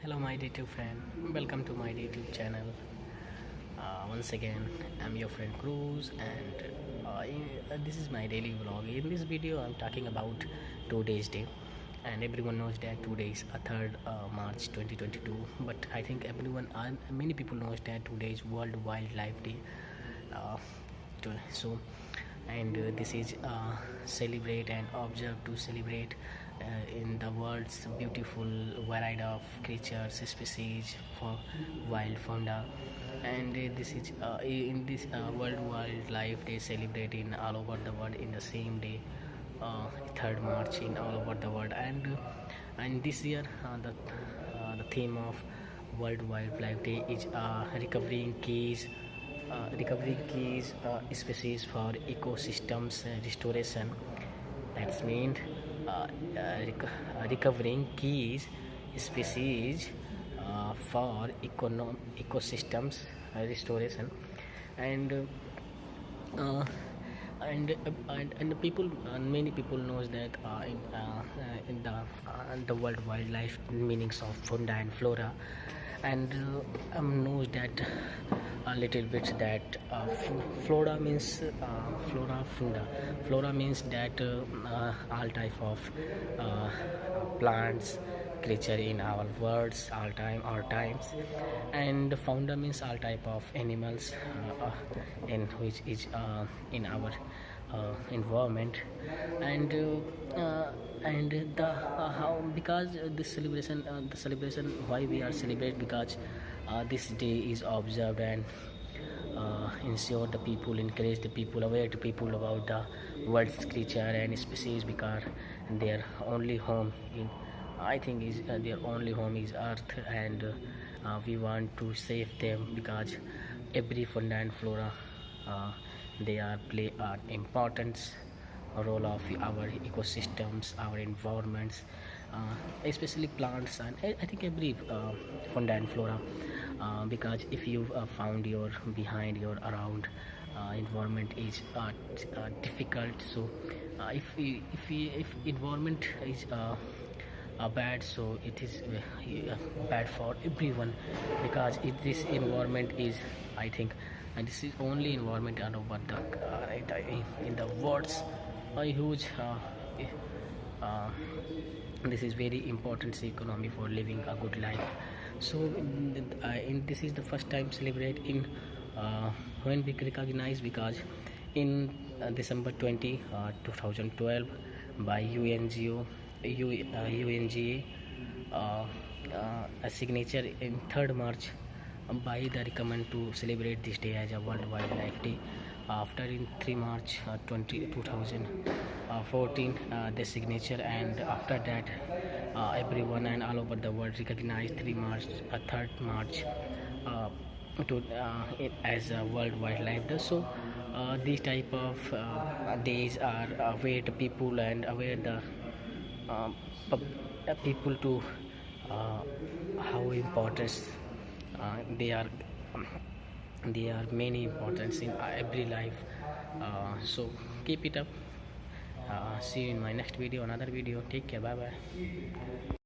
Hello my dtube friend, welcome to my dtube channel. Once again, I'm your friend Cruz, and this is my daily vlog. In this video I'm talking about today's day, and everyone knows that today is 3rd March 2022, but I think many people knows that today is World Wildlife Day. uh, so and this is celebrate and observe to celebrate in the world's beautiful variety of creatures, species, for wild fauna. And this is in this World Wildlife Day celebrate in all over the world in the same day, 3rd March in all over the world. And this year the theme of World Wildlife Day is recovering keys species for ecosystems restoration. That's mean recovering keys species for ecosystems restoration. And uh, uh, and and the people, many people knows that in the world wildlife meanings of fauna and flora. And knows that a little bit that flora means flora means that all type of uh, plants, creature in our worlds all times. And fauna means all type of animals in which is in our environment. And uh, uh, and the how, because the celebration why we are celebrate, because this day is observed and ensure the people, encourage the people, aware the people about the world's creature and species, because their only home in, I think is their only home is earth. And we want to save them, because every fauna and flora they are play an important role of our ecosystems, our environments, especially plants. And I think every fauna and flora, because if you found your behind your around environment is difficult. So if environment is bad, so it is bad for everyone, because if this environment is, I think, and this is only environment over the in the world's a huge uh, this is very important economy for living a good life. So this is the first time celebrate in when we recognize, because in December 20 2012 by UNGA a signature in 3rd March by the recommend to celebrate this day as a World Wildlife Day. After in 3 March 2014 the signature, and after that everyone and all over the world recognize 3rd March as a World Wildlife Day. So these type of days are aware the people and aware the uh, people to uh, how important they are. There are many importance in every life. So keep it up. See you in my next video, another video. Take care. Bye bye.